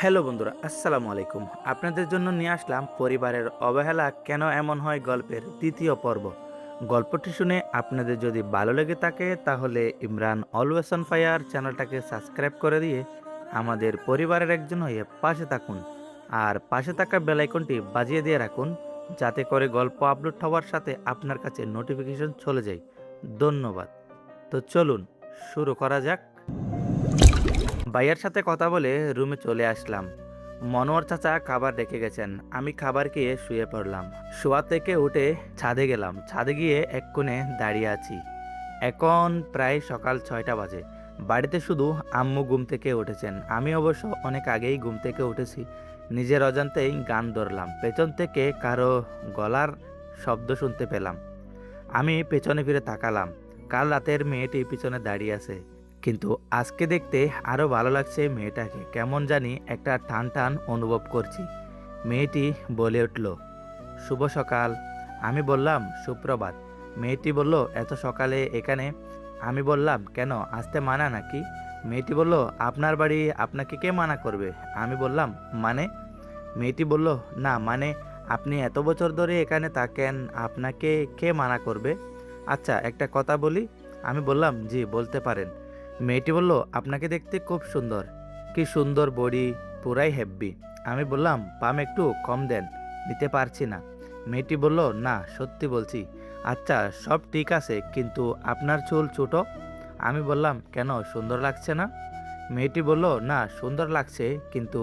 Hello বন্ধুরা, আসসালামু আলাইকুম। আপনাদের জন্য নিয়ে আসলাম পরিবারের অবহেলা কেন এমন হয় গল্পের দ্বিতীয় পর্ব। গল্পটি শুনে আপনাদের যদি ভালো লেগে থাকে তাহলে ইমরান অলওয়েজ অন ফায়ার চ্যানেলটাকে সাবস্ক্রাইব করে দিয়ে আমাদের পরিবারের একজন হয়ে পাশে থাকুন। আর পাশে থাকা বেল আইকনটি বাজিয়ে দিয়ে রাখুন, যাতে করে গল্প আপলোড হওয়ার সাথে আপনার কাছে নোটিফিকেশন চলে যায়। ধন্যবাদ। তো চলুন শুরু করা যাক। ভাইয়ার সাথে কথা বলে রুমে চলে আসলাম। মনোয়ার চাচা খাবার রেখে গেছেন। আমি খাবার খেয়ে শুয়ে পড়লাম। শোয়া থেকে উঠে ছাদে গেলাম। ছাদে গিয়ে এক কোণে দাঁড়িয়ে আছি। এখন প্রায় সকাল 6টা বাজে। বাড়িতে শুধু আম্মু ঘুম থেকে উঠেছেন। আমি অবশ্য অনেক আগেই ঘুম থেকে উঠেছি। নিজের অজান্তেই গান ধরলাম। পেছন থেকে কারো গলার শব্দ শুনতে পেলাম। আমি পেছনে ফিরে তাকালাম। কাল রাতের মেয়েটি পিছনে দাঁড়িয়ে আছে, কিন্তু আজকে দেখতে আরো ভালো লাগছে মেয়েটাকে। কেমন জানি একটা টান টান অনুভব করছি। মেয়েটি বলে উঠল, শুভ সকাল। আমি বললাম, সুপ্রভাত। মেয়েটি বলল, এত সকালে এখানে? আমি বললাম, কেন, আসতে মানা নাকি? মেয়েটি বলল, আপনার বাড়ি, আপনাকে কে মানা করবে? আমি বললাম, মানে? মেয়েটি বলল, না মানে, আপনি এত বছর ধরে এখানে থাকেন, আপনাকে কে মানা করবে? আচ্ছা একটা কথা বলি। আমি বললাম, জি বলতে পারেন। মেয়েটি বলল, আপনাকে দেখতে খুব সুন্দর। কি সুন্দর বডি, পুরাই হেব্বি। আমি বললাম, পাম একটু কম দেন, নিতে পারছি না। মেয়েটি বলল, না সত্যি বলছি। আচ্ছা সব ঠিক আছে, কিন্তু আপনার চুল ছোট। আমি বললাম, কেন, সুন্দর লাগছে না? মেয়েটি বলল, না সুন্দর লাগছে, কিন্তু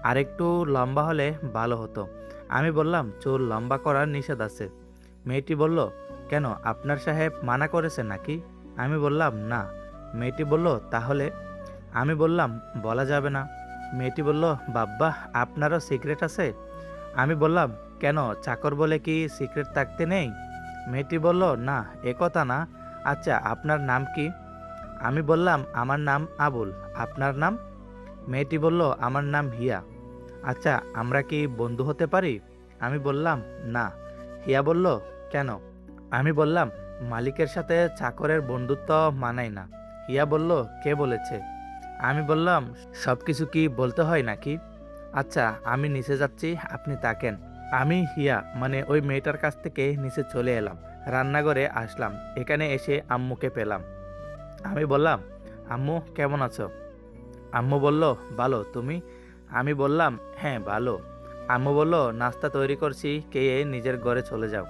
আরেকটু লম্বা হলে ভালো হতো। আমি বললাম, চুল লম্বা করার নিষেধ আছে। মেয়েটি বলল, কেন, আপনার সাহেব মানা করেছে নাকি? আমি বললাম, না। মেয়েটি বলল, তাহলে? আমি বললাম, বলা যাবে না। মেয়েটি বলল, বাব্বা, আপনারও সিক্রেট আছে? আমি বললাম, কেন, চাকর বলে কি সিক্রেট থাকতে নেই? মেয়েটি বলল, না এ কথা না। আচ্ছা আপনার নাম কি? আমি বললাম, আমার নাম আবুল। আপনার নাম? মেয়েটি বলল, আমার নাম হিয়া। আচ্ছা আমরা কি বন্ধু হতে পারি? আমি বললাম, না। হিয়া বলল, কেন? আমি বললাম, মালিকের সাথে চাকরের বন্ধুত্ব মানায় না। হিয়া বলল, কে বলেছে? আমি বললাম, সব কিছু কি বলতে হয় নাকি? আচ্ছা আমি নিচে যাচ্ছি, আপনি তাকেন। আমি হিয়া মানে ওই মেয়েটার কাছ থেকে নিচে চলে এলাম। রান্নাঘরে আসলাম। এখানে এসে আম্মুকে পেলাম। আমি বললাম, আম্মু কেমন আছো? আম্মু বলল, ভালো, তুমি? আমি বললাম, হ্যাঁ ভালো। আম্মু বলল, নাস্তা তৈরি করছি, খেয়ে নিজের ঘরে চলে যাও।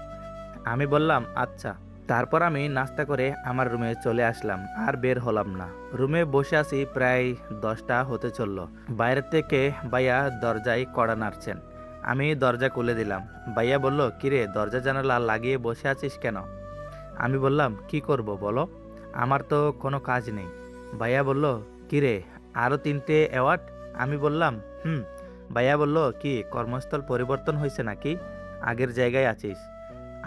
আমি বললাম, আচ্ছা। তারপর আমি নাস্তা করে আমার রুমে চলে আসলাম, আর বের হলাম না। রুমে বসে আছি প্রায় 10টা হতে চললো। বাইরে থেকে ভাইয়া দরজায় কড়া নাড়ছেন। আমি দরজা খুলে দিলাম। ভাইয়া বলল, কিরে, দরজা জানালা লাগিয়ে বসে আছিস কেন? আমি বললাম, কি করব বলো, আমার তো কোনো কাজ নেই। ভাইয়া বলল, কিরে, আরও 3টে অ্যাওয়ার্ড? আমি বললাম, হুম। ভাইয়া বলল, কি কর্মস্থল পরিবর্তন হয়েছে নাকি, আগের জায়গায় আছিস?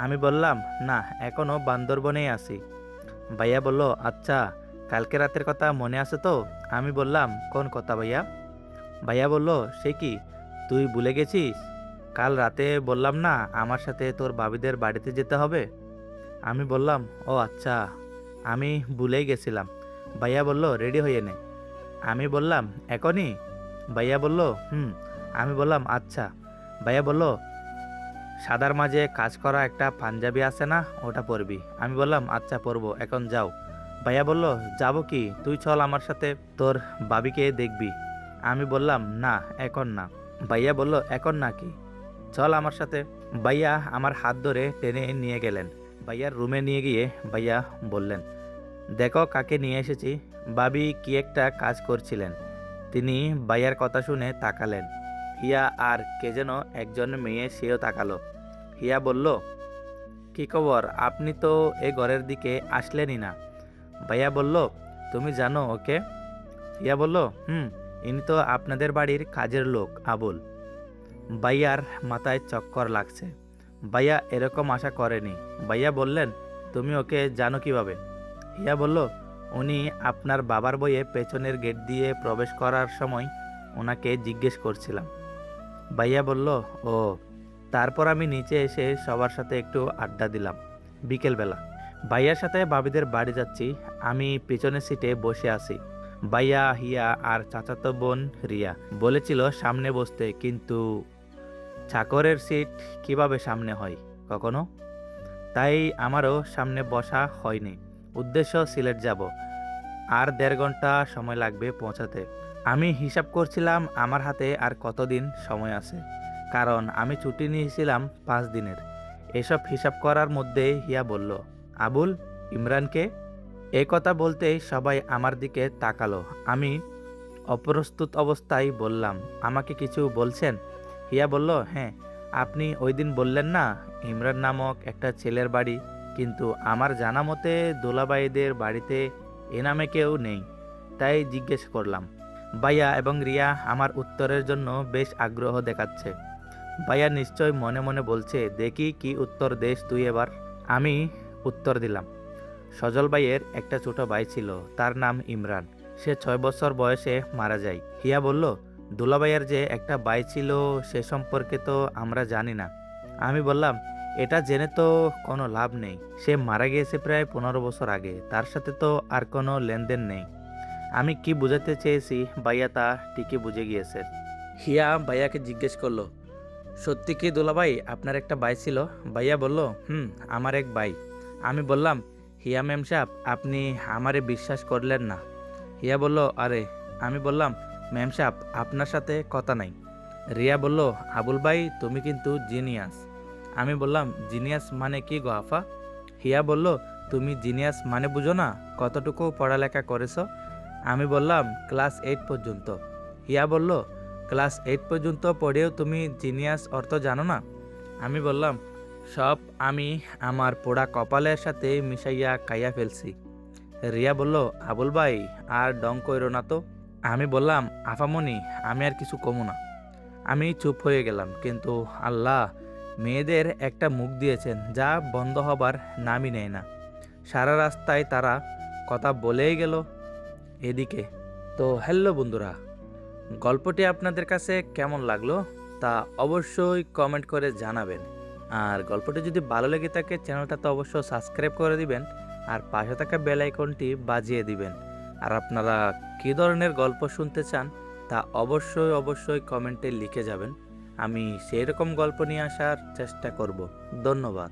আমি বললাম, না এখনও বান্দরবনেই আছি। ভাইয়া বলল, আচ্ছা, কালকে রাতের কথা মনে আছে তো? আমি বললাম, কোন কথা ভাইয়া? ভাইয়া বলল, সে কি, তুই ভুলে গেছিস? কাল রাতে বললাম না আমার সাথে তোর ভাবিদের বাড়িতে যেতে হবে? আমি বললাম, ও আচ্ছা, আমি ভুলেই গেছিলাম। ভাইয়া বলল, রেডি হয়ে নে। আমি বললাম, এখনই? ভাইয়া বলল, হুম। আমি বললাম, আচ্ছা। ভাইয়া বলল, সাদার মাঝে কাজ করা একটা পাঞ্জাবি আছে না, ওটা পরবি। আমি বললাম, আচ্ছা পরবো, এখন যাও। ভাইয়া বলল, যাবো কি, তুই চল আমার সাথে, তোর ভাবিকে দেখবি। আমি বললাম, না এখন না। ভাইয়া বলল, এখন না কি, চল আমার সাথে। ভাইয়া আমার হাত ধরে টেনে নিয়ে গেলেন। ভাইয়ার রুমে নিয়ে গিয়ে ভাইয়া বললেন, দেখো কাকে নিয়ে এসেছি। ভাবি কি একটা কাজ করছিলেন। তিনি ভাইয়ার কথা শুনে তাকালেন। হিয়া আর কে যেন একজন মেয়ে, সেও তাকালো। হিয়া বলল, কি খবর, আপনি তো এ ঘরের দিকে আসলেনই না? ভাইয়া বলল, তুমি জানো ওকে? হিয়া বলল, হুম, ইনি তো আপনাদের বাড়ির কাজের লোক, আবুল। ভাইয়ার মাথায় চক্কর লাগছে। ভাইয়া এরকম আশা করেনি। ভাইয়া বললেন, তুমি ওকে জানো কিভাবে? হিয়া বলল, উনি আপনার বাবার বইয়ে পেছনের গেট দিয়ে প্রবেশ করার সময় ওনাকে জিজ্ঞেস করছিলাম। ভাইয়া বলল, ও। তারপর আমি নিচে এসে সবার সাথে একটু আড্ডা দিলাম। বিকেলবেলা ভাইয়ার সাথে ভাবিদের বাড়ি যাচ্ছি। আমি পেছনের সিটে বসে আছি। ভাইয়া, হিয়া আর চাচাতো বোন রিয়া বলেছিল সামনে বসতে, কিন্তু চাকরের সিট কিভাবে সামনে হয় কখনো? তাই আমারও সামনে বসা হয়নি। উদ্দেশ্য সিলেট যাব, আর 1.5 ঘন্টা সময় লাগবে পৌঁছাতে। আমি হিসাব করছিলাম আমার হাতে আর কতদিন সময় আছে, কারণ আমি ছুটি নিয়েছিলাম 5 দিনের। এসব হিসাব করার মধ্যে হিয়া বলল, আবুল, ইমরানকে? এই কথা বলতেই সবাই আমার দিকে তাকালো। আমি অপ্রস্তুত অবস্থায় বললাম, আমাকে কিছু বলছেন? হিয়া বলল, হ্যাঁ, আপনি ওই দিন বললেন না ইমরান নামক একটা ছেলের বাড়ি, কিন্তু আমার জানা মতে দোলাবাইদের বাড়িতে এ নামে কেউ নেই, তাই জিজ্ঞেস করলাম। ভাইয়া এবং রিয়া আমার উত্তরের জন্য বেশ আগ্রহ দেখাচ্ছে। ভাইয়া নিশ্চয় মনে মনে বলছে, দেখি কি উত্তর দেশ তুই এবার। আমি উত্তর দিলাম, সজল ভাইয়ের একটা ছোট ভাই ছিল, তার নাম ইমরান। সে 6 বছর বয়সে মারা যায়। হিয়া বলল, দুলাভাইয়ের যে একটা ভাই ছিল সে সম্পর্কে তো আমরা জানি না। আমি বললাম, এটা জেনে তো কোনো লাভ নেই, সে মারা গিয়েছে প্রায় 15 বছর আগে, তার সাথে তো আর কোনো লেনদেন নেই। আমি কি বোঝাতে চেয়েছি ভাইয়া তা ঠিকই বুঝে গিয়েছে। হিয়া ভাইয়াকে জিজ্ঞেস করলো, সত্যি কি দুলাভাই আপনার একটা ভাই ছিল? ভাইয়া বলল, আমার এক ভাই। আমি বললাম, হিয়া ম্যাম সাহেব, আপনি আমারে বিশ্বাস করলেন না। হিয়া বলল, আরে। আমি বললাম, ম্যাম সাহেব, আপনার সাথে কথা নাই। রিয়া বলল, আবুল ভাই তুমি কিন্তু জিনিয়াস। আমি বললাম, জিনিয়াস মানে কি গো আফা? হিয়া বলল, তুমি জিনিয়াস মানে বুঝো না? কতটুকু পড়ালেখা করেছো? আমি বললাম, ক্লাস 8 পর্যন্ত। হিয়া বলল, ক্লাস 8 পর্যন্ত পড়েও তুমি জিনিয়াস অর্থ জানো না? আমি বললাম, সব আমি আমার পোড়া কপালের সাথে মিশাইয়া খাইয়া ফেলছি। রিয়া বলল, আবুল ভাই আর ডং কইরো না তো। আমি বললাম, আফামনি, আমি আর কিছু কমু না। আমি চুপ হয়ে গেলাম, কিন্তু আল্লাহ মেয়েদের একটা মুখ দিয়েছেন যা বন্ধ হবার নামই নেয় না। সারা রাস্তায় তারা কথা বলেই গেল। এদিকে তো হ্যালো বন্ধুরা, গল্পটি আপনাদের কাছে কেমন লাগলো তা অবশ্যই কমেন্ট করে জানাবেন। আর গল্পটি যদি ভালো লেগে থাকে চ্যানেলটা তো অবশ্যই সাবস্ক্রাইব করে দিবেন, আর পাশে থাকা বেল আইকনটি বাজিয়ে দিবেন। আর আপনারা কী ধরনের গল্প শুনতে চান তা অবশ্যই কমেন্টে লিখে যাবেন। আমি সেই রকম গল্প নিয়ে আসার চেষ্টা করব। ধন্যবাদ।